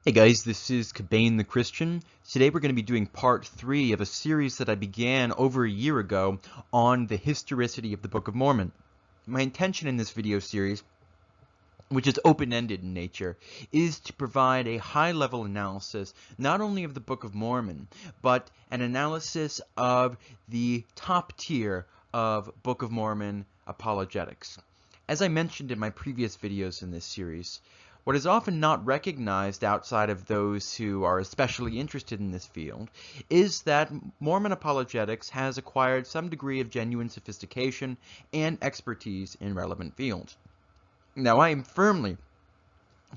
Hey guys, this is Cabane the Christian. Today we're going to be doing part 3 of a series that I began over a year ago on the historicity of the Book of Mormon. My intention in this video series, which is open-ended in nature, is to provide a high-level analysis not only of the Book of Mormon, but an analysis of the top tier of Book of Mormon apologetics. As I mentioned in my previous videos in this series, what is often not recognized outside of those who are especially interested in this field is that Mormon apologetics has acquired some degree of genuine sophistication and expertise in relevant fields. Now, I am firmly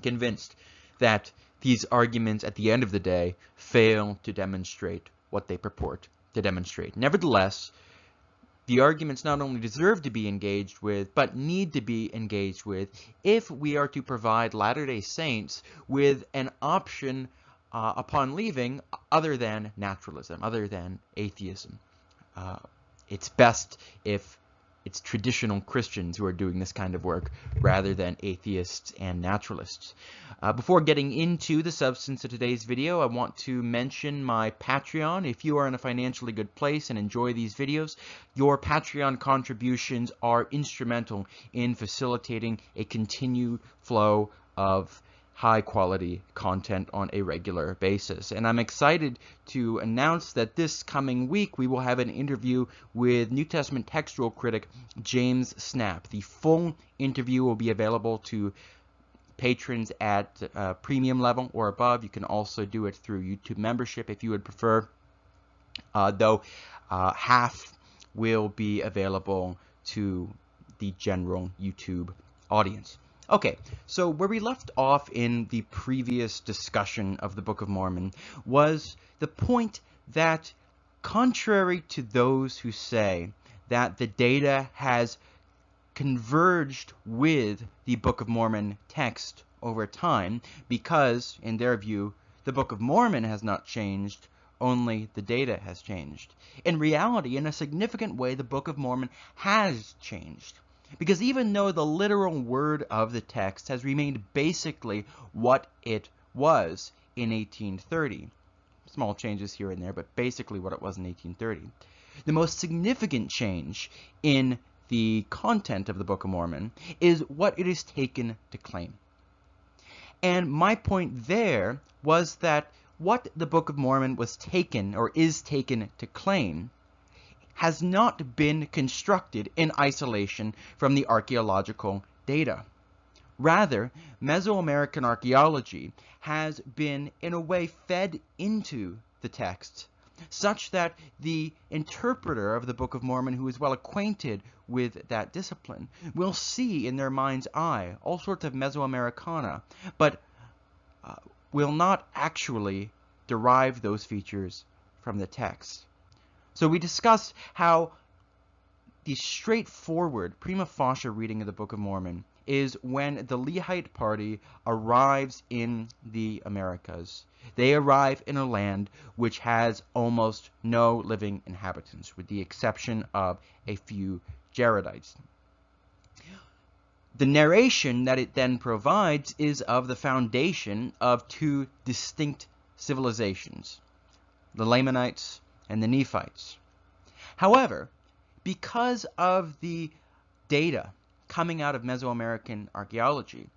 convinced that these arguments at the end of the day fail to demonstrate what they purport to demonstrate. Nevertheless, the arguments not only deserve to be engaged with, but need to be engaged with if we are to provide Latter-day Saints with an option upon leaving other than naturalism, other than atheism. It's best if it's traditional Christians who are doing this kind of work rather than atheists and naturalists. Before getting into the substance of today's video, I want to mention my Patreon. If you are in a financially good place and enjoy these videos, your Patreon contributions are instrumental in facilitating a continued flow of high-quality content on a regular basis. And I'm excited to announce that this coming week we will have an interview with New Testament textual critic James Snap. The full interview will be available to patrons at premium level or above. You can also do it through YouTube membership if you would prefer, though half will be available to the general YouTube audience. Okay, so where we left off in the previous discussion of the Book of Mormon was the point that, contrary to those who say that the data has converged with the Book of Mormon text over time, because, in their view, the Book of Mormon has not changed, only the data has changed. In reality, in a significant way, the Book of Mormon has changed. Because even though the literal word of the text has remained basically what it was in 1830, small changes here and there, but basically what it was in 1830, the most significant change in the content of the Book of Mormon is what it is taken to claim. And my point there was that what the Book of Mormon was taken, or is taken to claim, has not been constructed in isolation from the archaeological data. Rather, Mesoamerican archaeology has been, in a way, fed into the text, such that the interpreter of the Book of Mormon, who is well acquainted with that discipline, will see in their mind's eye all sorts of Mesoamericana, but will not actually derive those features from the text. So we discussed how the straightforward prima facie reading of the Book of Mormon is when the Lehite party arrives in the Americas. They arrive in a land which has almost no living inhabitants, with the exception of a few Jaredites. The narration that it then provides is of the foundation of two distinct civilizations, the Lamanites and the Nephites. However, because of the data coming out of Mesoamerican archaeology,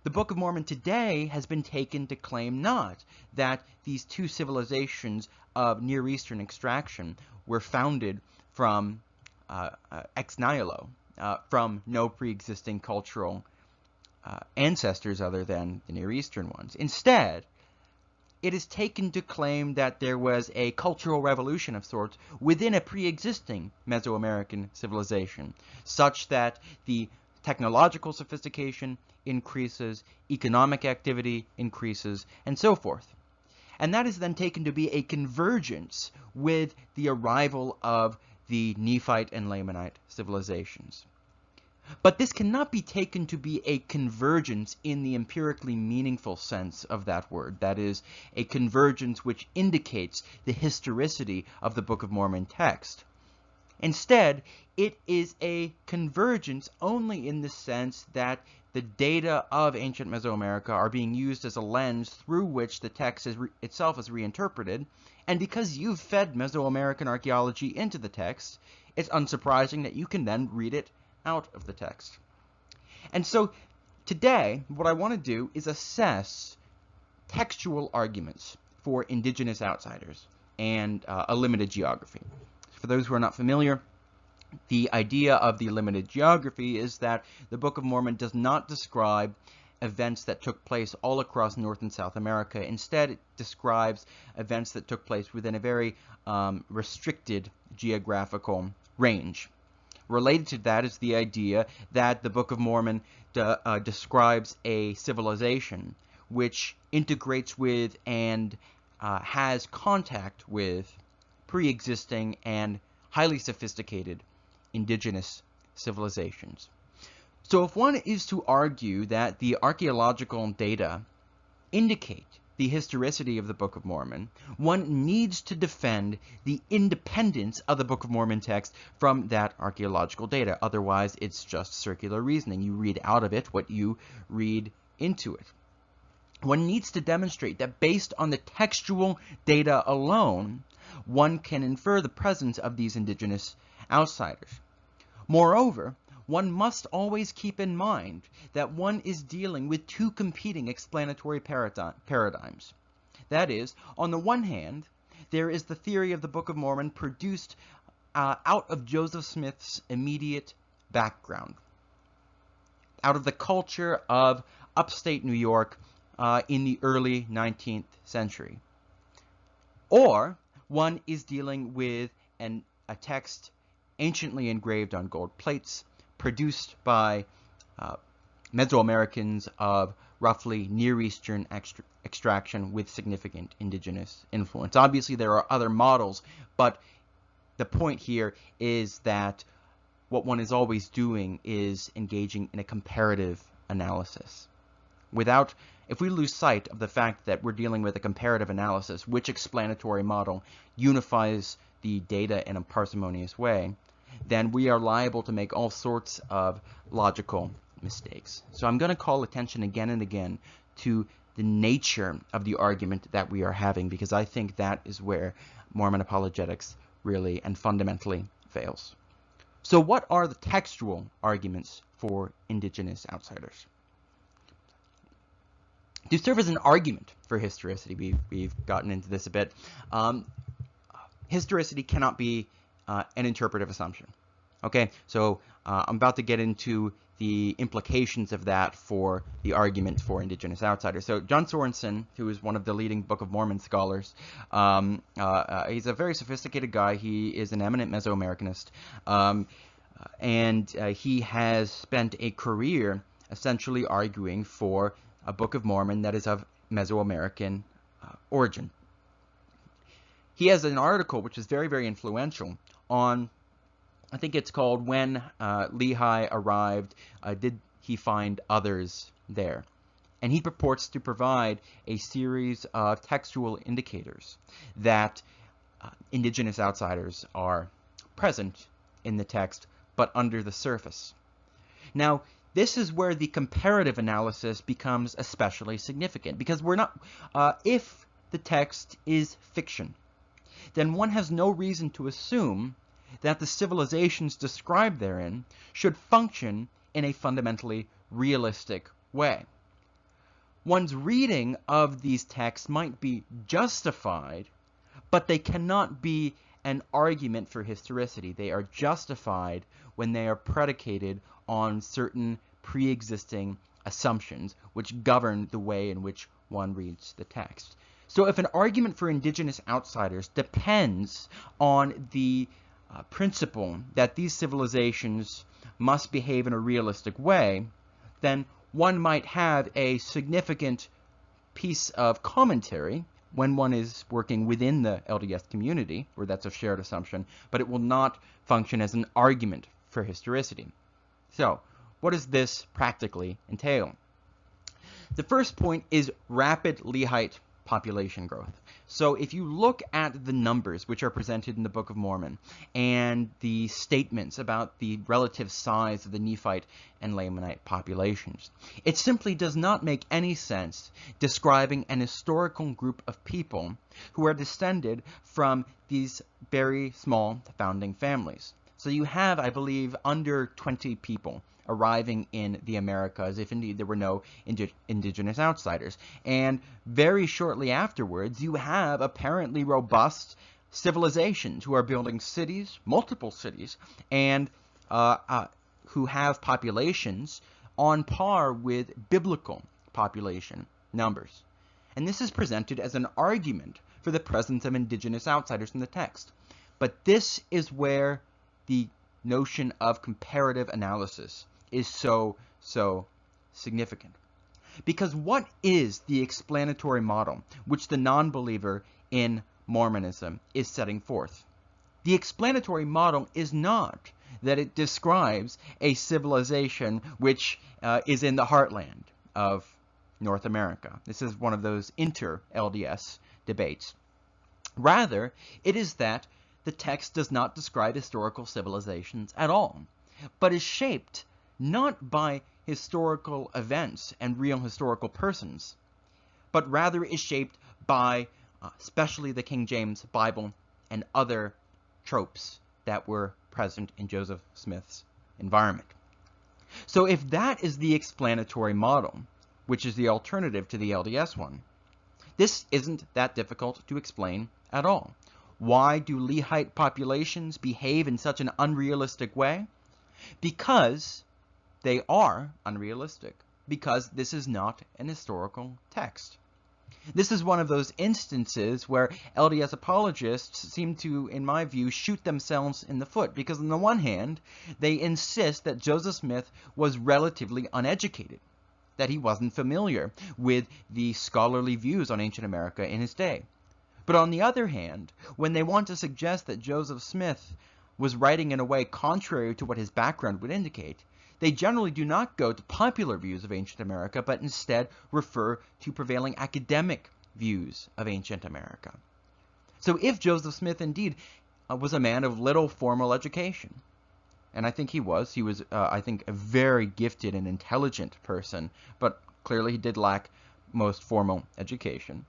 the Book of Mormon today has been taken to claim not that these two civilizations of Near Eastern extraction were founded from ex nihilo, from no pre-existing cultural ancestors other than the Near Eastern ones. Instead, it is taken to claim that there was a cultural revolution of sorts within a pre-existing Mesoamerican civilization, such that the technological sophistication increases, economic activity increases, and so forth. And that is then taken to be a convergence with the arrival of the Nephite and Lamanite civilizations. But this cannot be taken to be a convergence in the empirically meaningful sense of that word. That is, a convergence which indicates the historicity of the Book of Mormon text. Instead, it is a convergence only in the sense that the data of ancient Mesoamerica are being used as a lens through which the text itself is reinterpreted, and because you've fed Mesoamerican archaeology into the text, it's unsurprising that you can then read it out of the text. And so today, what I want to do is assess textual arguments for indigenous outsiders and a limited geography. For those who are not familiar, the idea of the limited geography is that the Book of Mormon does not describe events that took place all across North and South America. Instead, it describes events that took place within a very restricted geographical range. Related to that is the idea that the Book of Mormon describes a civilization which integrates with and has contact with pre-existing and highly sophisticated indigenous civilizations. So if one is to argue that the archaeological data indicate the historicity of the Book of Mormon, one needs to defend the independence of the Book of Mormon text from that archaeological data. Otherwise, it's just circular reasoning. You read out of it what you read into it. One needs to demonstrate that based on the textual data alone, one can infer the presence of these indigenous outsiders. Moreover, one must always keep in mind that one is dealing with two competing explanatory paradigms. That is, on the one hand, there is the theory of the Book of Mormon produced out of Joseph Smith's immediate background, out of the culture of upstate New York in the early 19th century. Or one is dealing with a text anciently engraved on gold plates, produced by Mesoamericans of roughly Near Eastern extraction with significant indigenous influence. Obviously, there are other models, but the point here is that what one is always doing is engaging in a comparative analysis. If we lose sight of the fact that we're dealing with a comparative analysis, which explanatory model unifies the data in a parsimonious way, then we are liable to make all sorts of logical mistakes. So I'm going to call attention again and again to the nature of the argument that we are having, because I think that is where Mormon apologetics really and fundamentally fails. So what are the textual arguments for indigenous outsiders? To serve as an argument for historicity, we've gotten into this a bit, historicity cannot be an interpretive assumption. Okay, so I'm about to get into the implications of that for the argument for indigenous outsiders. So John Sorensen, who is one of the leading Book of Mormon scholars, he's a very sophisticated guy. He is an eminent Mesoamericanist, and he has spent a career essentially arguing for a Book of Mormon that is of Mesoamerican origin. He has an article which is very, very influential on, I think it's called When Lehi Arrived, Did He Find Others There? And he purports to provide a series of textual indicators that indigenous outsiders are present in the text, but under the surface. Now, this is where the comparative analysis becomes especially significant, because we're not, if the text is fiction, then one has no reason to assume that the civilizations described therein should function in a fundamentally realistic way. One's reading of these texts might be justified, but they cannot be an argument for historicity. They are justified when they are predicated on certain pre-existing assumptions which govern the way in which one reads the text. So if an argument for indigenous outsiders depends on the principle that these civilizations must behave in a realistic way, then one might have a significant piece of commentary when one is working within the LDS community, where that's a shared assumption, but it will not function as an argument for historicity. So, what does this practically entail? The first point is rapid Lehite population growth. So if you look at the numbers which are presented in the Book of Mormon and the statements about the relative size of the Nephite and Lamanite populations, it simply does not make any sense describing an historical group of people who are descended from these very small founding families. So you have, I believe, under 20 people arriving in the Americas, if indeed there were no indigenous outsiders. And very shortly afterwards, you have apparently robust civilizations who are building cities, multiple cities, and who have populations on par with biblical population numbers. And this is presented as an argument for the presence of indigenous outsiders in the text. But this is where the notion of comparative analysis is so significant. Because what is the explanatory model which the non-believer in Mormonism is setting forth? The explanatory model is not that it describes a civilization which is in the heartland of North America. This is one of those inter-LDS debates. Rather, it is that the text does not describe historical civilizations at all, but is shaped not by historical events and real historical persons, but rather is shaped by especially the King James Bible and other tropes that were present in Joseph Smith's environment. So if that is the explanatory model, which is the alternative to the LDS one, this isn't that difficult to explain at all. Why do Lehite populations behave in such an unrealistic way? Because they are unrealistic, because this is not an historical text. This is one of those instances where LDS apologists seem to, in my view, shoot themselves in the foot, because on the one hand, they insist that Joseph Smith was relatively uneducated, that he wasn't familiar with the scholarly views on ancient America in his day. But on the other hand, when they want to suggest that Joseph Smith was writing in a way contrary to what his background would indicate, they generally do not go to popular views of ancient America, but instead refer to prevailing academic views of ancient America. So if Joseph Smith indeed was a man of little formal education, and I think he was, I think, a very gifted and intelligent person, but clearly he did lack most formal education,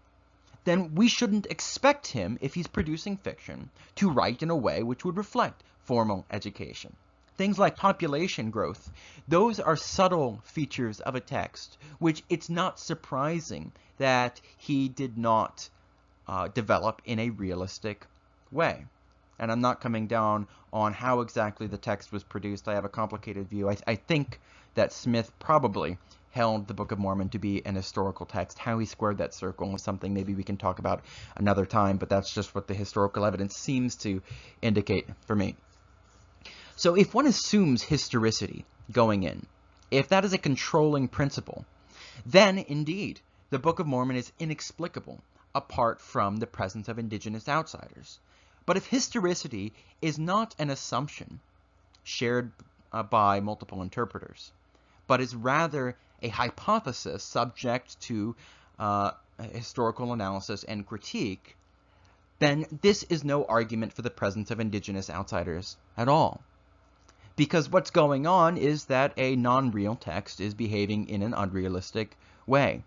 then we shouldn't expect him, if he's producing fiction, to write in a way which would reflect formal education. Things like population growth, those are subtle features of a text, which it's not surprising that he did not develop in a realistic way. And I'm not coming down on how exactly the text was produced. I have a complicated view. I think that Smith probably held the Book of Mormon to be an historical text. How he squared that circle is something maybe we can talk about another time, but that's just what the historical evidence seems to indicate for me. So if one assumes historicity going in, if that is a controlling principle, then indeed the Book of Mormon is inexplicable apart from the presence of indigenous outsiders. But if historicity is not an assumption shared by multiple interpreters, but is rather a hypothesis subject to historical analysis and critique, then this is no argument for the presence of indigenous outsiders at all. Because what's going on is that a non-real text is behaving in an unrealistic way.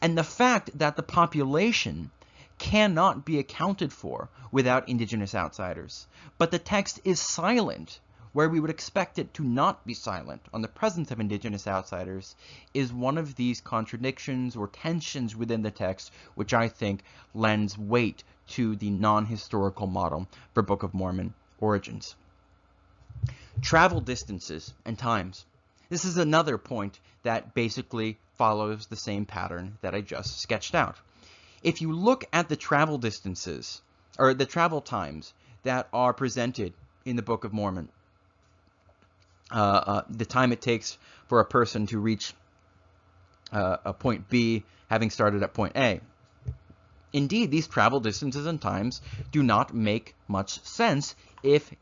And the fact that the population cannot be accounted for without indigenous outsiders, but the text is silent where we would expect it to not be silent on the presence of indigenous outsiders, is one of these contradictions or tensions within the text which I think lends weight to the non-historical model for Book of Mormon origins. Travel distances and times. This is another point that basically follows the same pattern that I just sketched out. If you look at the travel distances, or the travel times that are presented in the Book of Mormon, the time it takes for a person to reach a point B having started at point A. Indeed, these travel distances and times do not make much sense if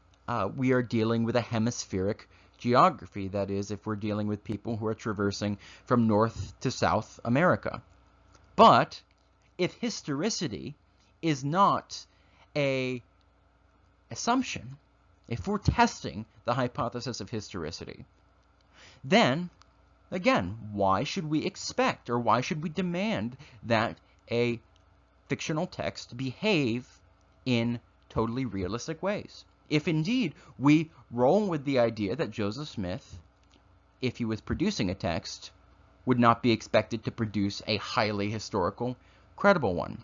we are dealing with a hemispheric geography. That is, if we're dealing with people who are traversing from North to South America. But if historicity is not an assumption, if we're testing the hypothesis of historicity, then, again, why should we expect or why should we demand that a fictional text behave in totally realistic ways? If indeed we roll with the idea that Joseph Smith, if he was producing a text, would not be expected to produce a highly historical, credible one.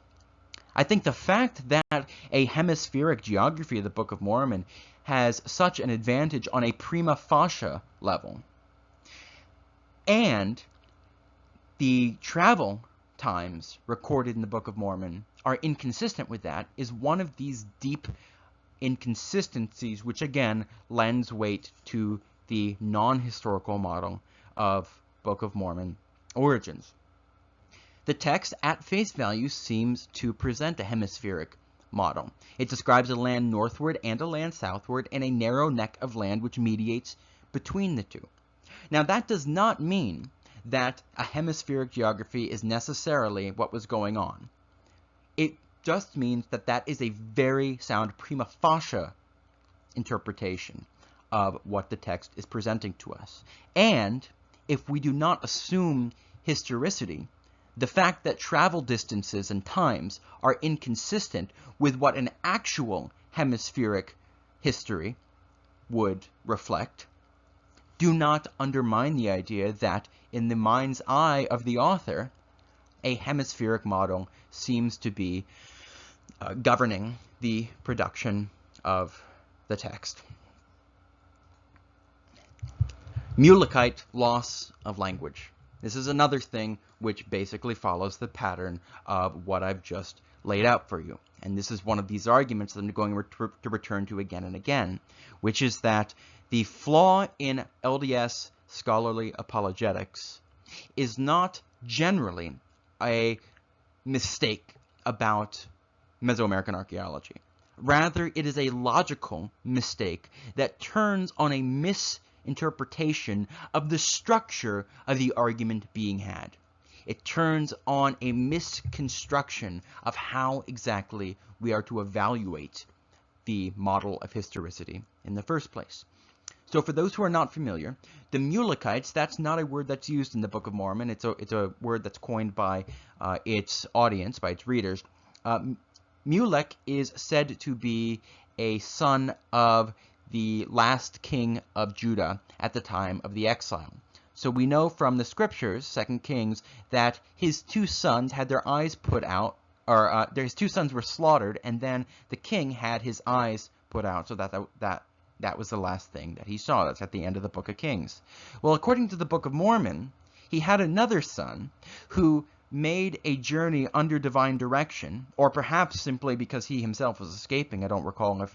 I think the fact that a hemispheric geography of the Book of Mormon has such an advantage on a prima facie level, and the travel times recorded in the Book of Mormon are inconsistent with that, is one of these deep inconsistencies which again lends weight to the non-historical model of Book of Mormon origins. The text at face value seems to present a hemispheric model. It describes a land northward and a land southward and a narrow neck of land which mediates between the two. Now that does not mean that a hemispheric geography is necessarily what was going on. It just means that that is a very sound prima facie interpretation of what the text is presenting to us. And if we do not assume historicity, the fact that travel distances and times are inconsistent with what an actual hemispheric history would reflect, do not undermine the idea that in the mind's eye of the author, a hemispheric model seems to be governing the production of the text. Mulekite loss of language. This is another thing which basically follows the pattern of what I've just laid out for you. And this is one of these arguments that I'm going to return to again and again, which is that the flaw in LDS scholarly apologetics is not generally a mistake about Mesoamerican archaeology. Rather, it is a logical mistake that turns on a misinterpretation of the structure of the argument being had. It turns on a misconstruction of how exactly we are to evaluate the model of historicity in the first place. So for those who are not familiar, the Mulekites, that's not a word that's used in the Book of Mormon. It's a word that's coined by its audience, by its readers. Mulek is said to be a son of the last king of Judah at the time of the exile. So we know from the scriptures, 2 Kings, that his two sons had their eyes put out, or his two sons were slaughtered, and then the king had his eyes put out, so that was the last thing that he saw. That's at the end of the Book of Kings. Well, according to the Book of Mormon, he had another son who made a journey under divine direction, or perhaps simply because he himself was escaping. I don't recall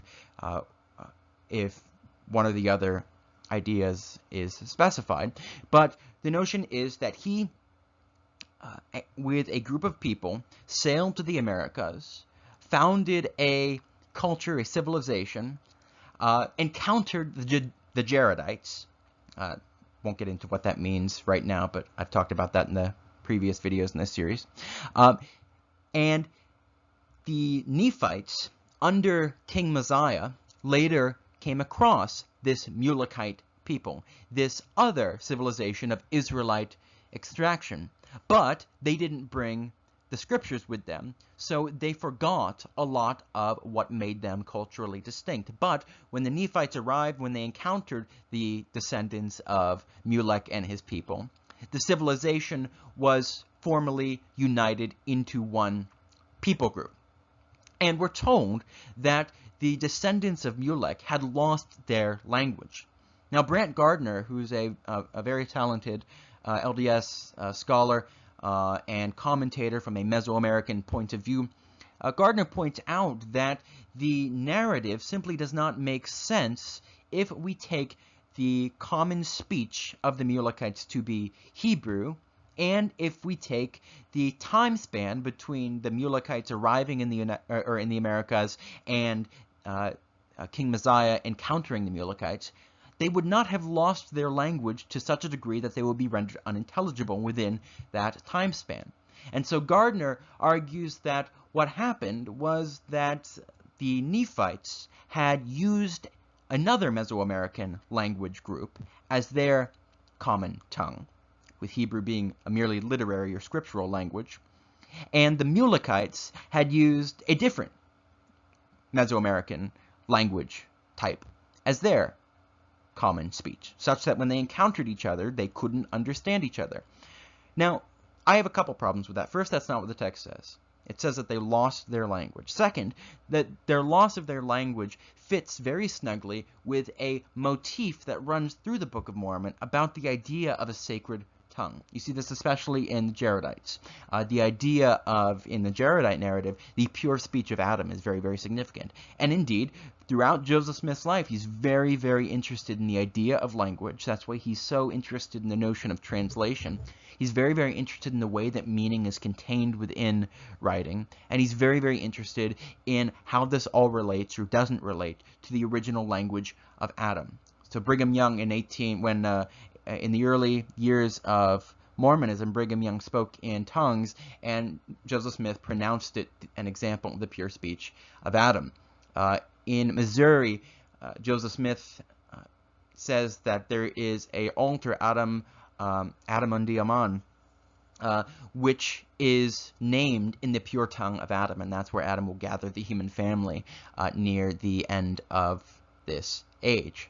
if one or the other ideas is specified, but the notion is that he, with a group of people, sailed to the Americas, founded a culture, a civilization, encountered the Jaredites. Won't get into what that means right now, but I've talked about that in the previous videos in this series. And the Nephites, under King Messiah, later came across this Mulekite people, this other civilization of Israelite extraction. But they didn't bring the scriptures with them, so they forgot a lot of what made them culturally distinct. But when the Nephites arrived, when they encountered the descendants of Mulek and his people, the civilization was formally united into one people group. And we're told that the descendants of Mulek had lost their language. Now, Brant Gardner, who's a very talented LDS scholar and commentator from a Mesoamerican point of view, Gardner points out that the narrative simply does not make sense if we take the common speech of the Mulekites to be Hebrew, and if we take the time span between the Mulekites arriving in the Americas and King Messiah encountering the Mulekites, they would not have lost their language to such a degree that they would be rendered unintelligible within that time span. And so Gardner argues that what happened was that the Nephites had used another Mesoamerican language group as their common tongue, with Hebrew being a merely literary or scriptural language, and the Mulekites had used a different Mesoamerican language type as their common speech, such that when they encountered each other, they couldn't understand each other. Now, I have a couple problems with that. First, that's not what the text says. It says that they lost their language. Second, that their loss of their language fits very snugly with a motif that runs through the Book of Mormon about the idea of a sacred tongue. You see this especially in the Jaredites. The idea of, in the Jaredite narrative, the pure speech of Adam is very, very significant. And indeed, throughout Joseph Smith's life, he's very, very interested in the idea of language. That's why he's so interested in the notion of translation. He's very, very interested in the way that meaning is contained within writing. And he's very, very interested in how this all relates or doesn't relate to the original language of Adam. So Brigham Young in the early years of Mormonism, Brigham Young spoke in tongues, and Joseph Smith pronounced it an example of the pure speech of Adam. In Missouri, Joseph Smith says that there is a altar, Adam Undiaman, which is named in the pure tongue of Adam, and that's where Adam will gather the human family near the end of this age.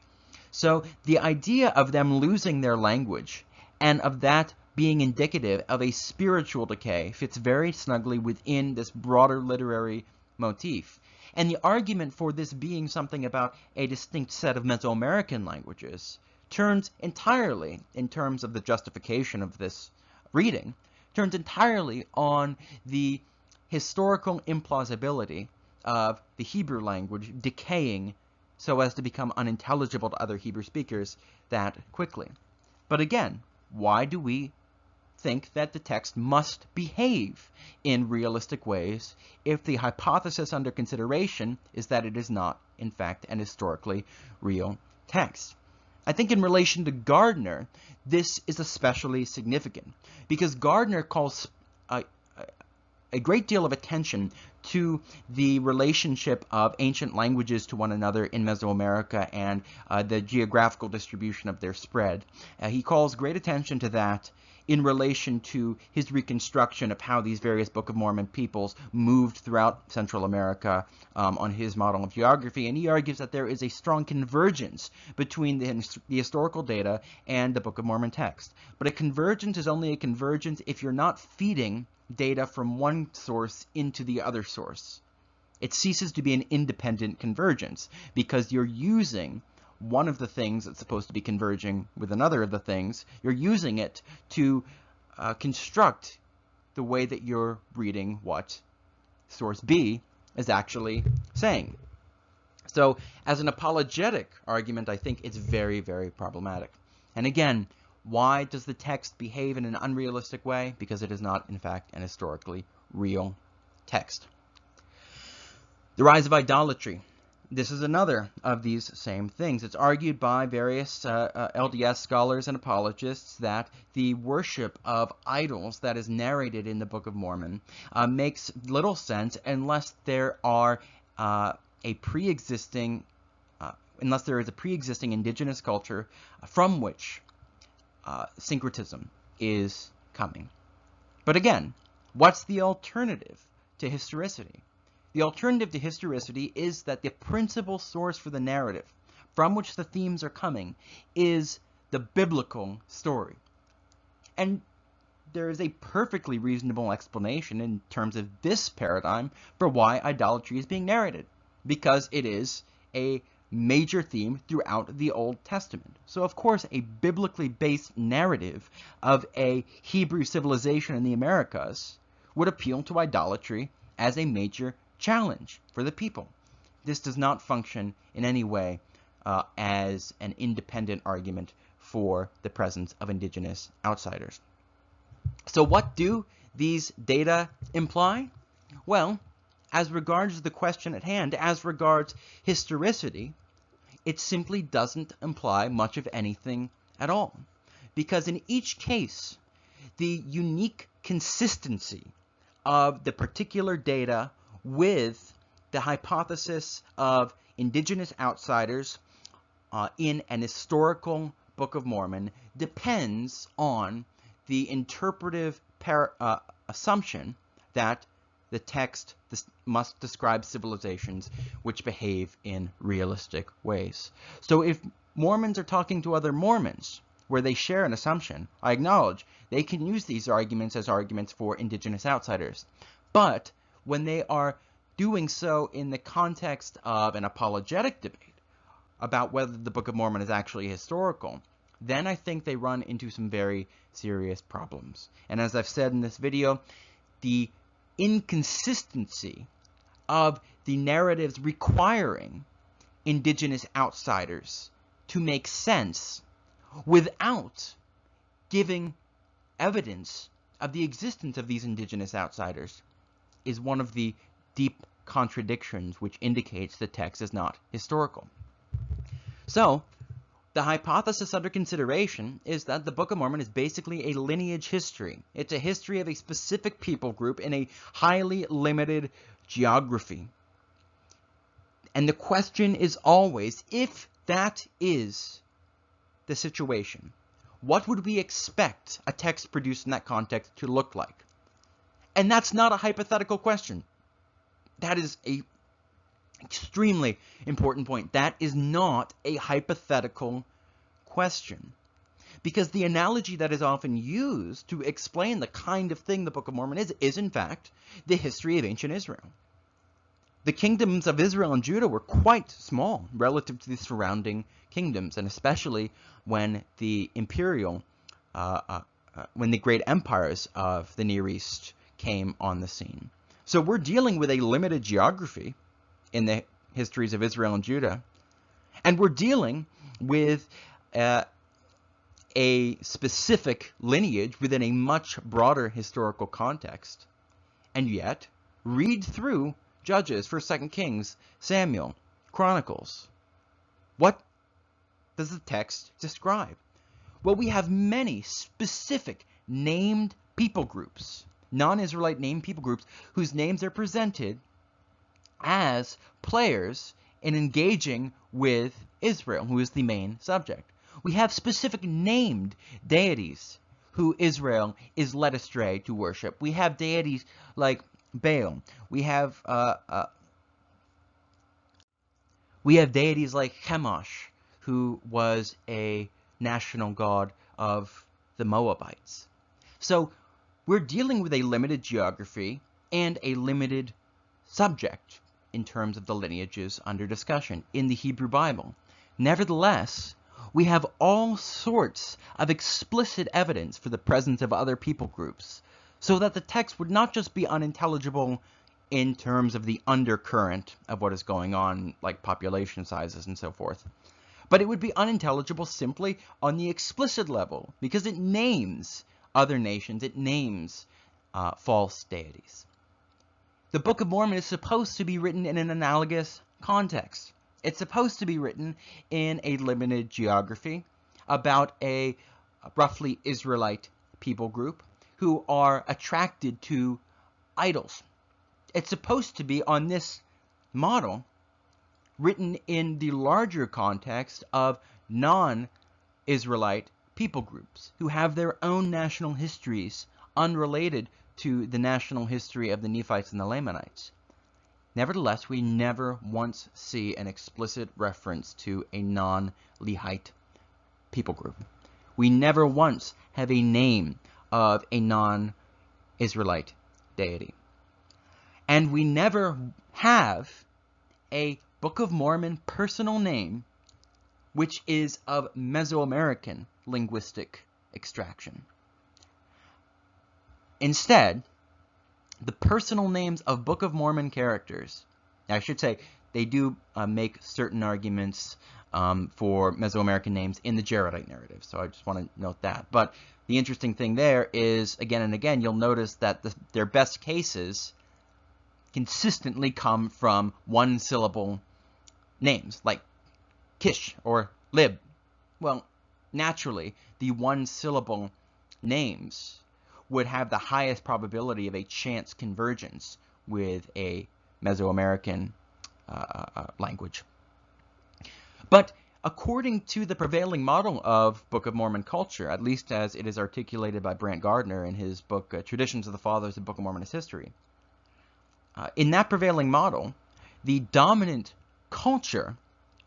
So the idea of them losing their language and of that being indicative of a spiritual decay fits very snugly within this broader literary motif. And the argument for this being something about a distinct set of Mesoamerican languages turns entirely, in terms of the justification of this reading, turns entirely on the historical implausibility of the Hebrew language decaying so as to become unintelligible to other Hebrew speakers that quickly. But again, why do we think that the text must behave in realistic ways if the hypothesis under consideration is that it is not, in fact, an historically real text? I think in relation to Gardner, this is especially significant because Gardner calls a great deal of attention to the relationship of ancient languages to one another in Mesoamerica and the geographical distribution of their spread. He calls great attention to that in relation to his reconstruction of how these various Book of Mormon peoples moved throughout Central America on his model of geography, and he argues that there is a strong convergence between the historical data and the Book of Mormon text. But a convergence is only a convergence if you're not feeding data from one source into the other source. It ceases to be an independent convergence because you're using one of the things that's supposed to be converging with another of the things. You're using it to construct the way that you're reading what source B is actually saying. So as an apologetic argument, I think it's very, very problematic. And again, why does the text behave in an unrealistic way? Because it is not, in fact, an historically real text. The rise of idolatry. This is another of these same things. It's argued by various LDS scholars and apologists that the worship of idols that is narrated in the Book of Mormon makes little sense unless there are unless there is a pre-existing indigenous culture from which syncretism is coming. But again, what's the alternative to historicity? The alternative to historicity is that the principal source for the narrative from which the themes are coming is the biblical story. And there is a perfectly reasonable explanation in terms of this paradigm for why idolatry is being narrated, because it is a major theme throughout the Old Testament. So of course a biblically based narrative of a Hebrew civilization in the Americas would appeal to idolatry as a major challenge for the people. This does not function in any way as an independent argument for the presence of indigenous outsiders. So what do these data imply? Well, as regards the question at hand, as regards historicity, it simply doesn't imply much of anything at all. Because in each case, the unique consistency of the particular data with the hypothesis of indigenous outsiders in an historical Book of Mormon depends on the interpretive assumption that the text must describe civilizations which behave in realistic ways. So if Mormons are talking to other Mormons where they share an assumption, I acknowledge they can use these arguments as arguments for indigenous outsiders. But when they are doing so in the context of an apologetic debate about whether the Book of Mormon is actually historical, then I think they run into some very serious problems. And as I've said in this video, the inconsistency of the narratives requiring indigenous outsiders to make sense without giving evidence of the existence of these indigenous outsiders is one of the deep contradictions which indicates the text is not historical. So, the hypothesis under consideration is that the Book of Mormon is basically a lineage history. It's a history of a specific people group in a highly limited geography. And the question is always, if that is the situation, what would we expect a text produced in that context to look like? And that's not a hypothetical question. That is a extremely important point. That is not a hypothetical question. Because the analogy that is often used to explain the kind of thing the Book of Mormon is in fact the history of ancient Israel. The kingdoms of Israel and Judah were quite small relative to the surrounding kingdoms, and especially when the when the great empires of the Near East came on the scene. So we're dealing with a limited geography in the histories of Israel and Judah, and we're dealing with a specific lineage within a much broader historical context. And yet, read through Judges, 1st, 2nd Kings, Samuel, Chronicles. What does the text describe? Well, we have many specific named people groups, non-Israelite named people groups, whose names are presented as players in engaging with Israel, who is the main subject. We have specific named deities who Israel is led astray to worship. We have deities like Baal. We have deities like Chemosh, who was a national god of the Moabites. So we're dealing with a limited geography and a limited subject in terms of the lineages under discussion in the Hebrew Bible. Nevertheless, we have all sorts of explicit evidence for the presence of other people groups, so that the text would not just be unintelligible in terms of the undercurrent of what is going on, like population sizes and so forth, but it would be unintelligible simply on the explicit level, because it names other nations, it names false deities. The Book of Mormon is supposed to be written in an analogous context. It's supposed to be written in a limited geography about a roughly Israelite people group who are attracted to idols. It's supposed to be on this model written in the larger context of non-Israelite people groups who have their own national histories unrelated to the national history of the Nephites and the Lamanites. Nevertheless, we never once see an explicit reference to a non-Lehite people group. We never once have a name of a non-Israelite deity. And we never have a Book of Mormon personal name which is of Mesoamerican linguistic extraction. Instead, the personal names of Book of Mormon characters, I should say, they do make certain arguments for Mesoamerican names in the Jaredite narrative, so I just want to note that. But the interesting thing there is, again and again, you'll notice that their best cases consistently come from one-syllable names, like Kish or Lib. Well, naturally, the one-syllable names would have the highest probability of a chance convergence with a Mesoamerican language. But according to the prevailing model of Book of Mormon culture, at least as it is articulated by Brant Gardner in his book Traditions of the Fathers of Book of Mormonist History, in that prevailing model, the dominant culture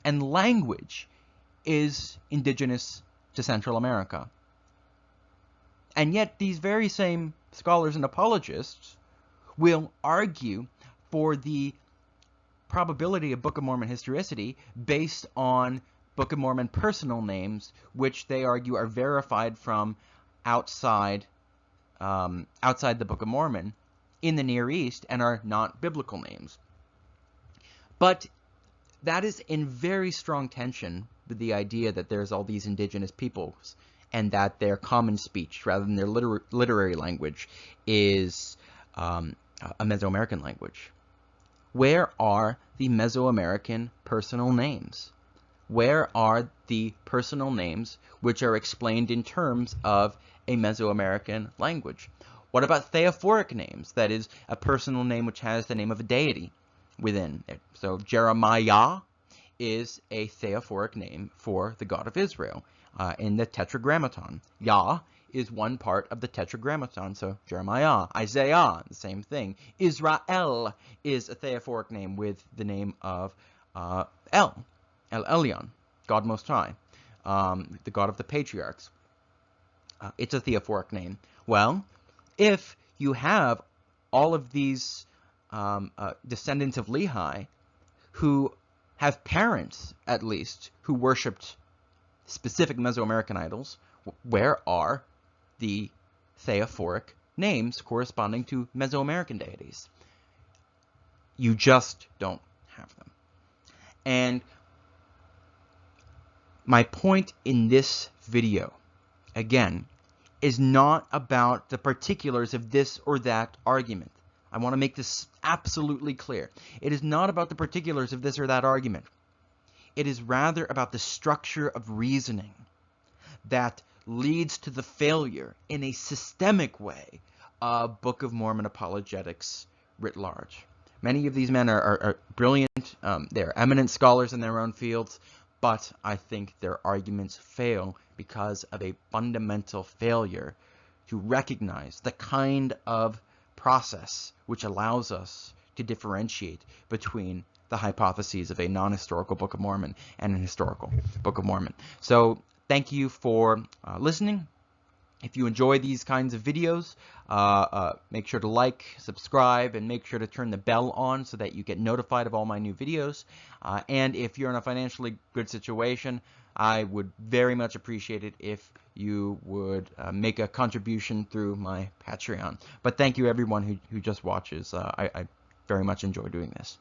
and language is indigenous to Central America. And yet these very same scholars and apologists will argue for the probability of Book of Mormon historicity based on Book of Mormon personal names, which they argue are verified from outside the Book of Mormon in the Near East and are not biblical names. But that is in very strong tension with the idea that there's all these indigenous peoples and that their common speech, rather than their literary language, is a Mesoamerican language. Where are the Mesoamerican personal names? Where are the personal names which are explained in terms of a Mesoamerican language? What about theophoric names? That is, a personal name which has the name of a deity within it. So Jeremiah is a theophoric name for the God of Israel in the Tetragrammaton. Yah is one part of the Tetragrammaton, so Jeremiah. Isaiah, the same thing. Israel is a theophoric name with the name of El Elyon, God Most High, the God of the patriarchs. It's a theophoric name. Well, if you have all of these descendants of Lehi who have parents, at least, who worshipped specific Mesoamerican idols, where are the theophoric names corresponding to Mesoamerican deities? You just don't have them. And my point in this video, again, is not about the particulars of this or that argument. I want to make this absolutely clear. It is not about the particulars of this or that argument. It is rather about the structure of reasoning that leads to the failure in a systemic way of Book of Mormon apologetics writ large. Many of these men are brilliant. They're eminent scholars in their own fields, but I think their arguments fail because of a fundamental failure to recognize the kind of process which allows us to differentiate between the hypotheses of a non-historical Book of Mormon and an historical Book of Mormon. So thank you for listening. If you enjoy these kinds of videos, make sure to like, subscribe, and make sure to turn the bell on so that you get notified of all my new videos. And if you're in a financially good situation, I would very much appreciate it if you would make a contribution through my Patreon. But thank you everyone who just watches. I very much enjoy doing this.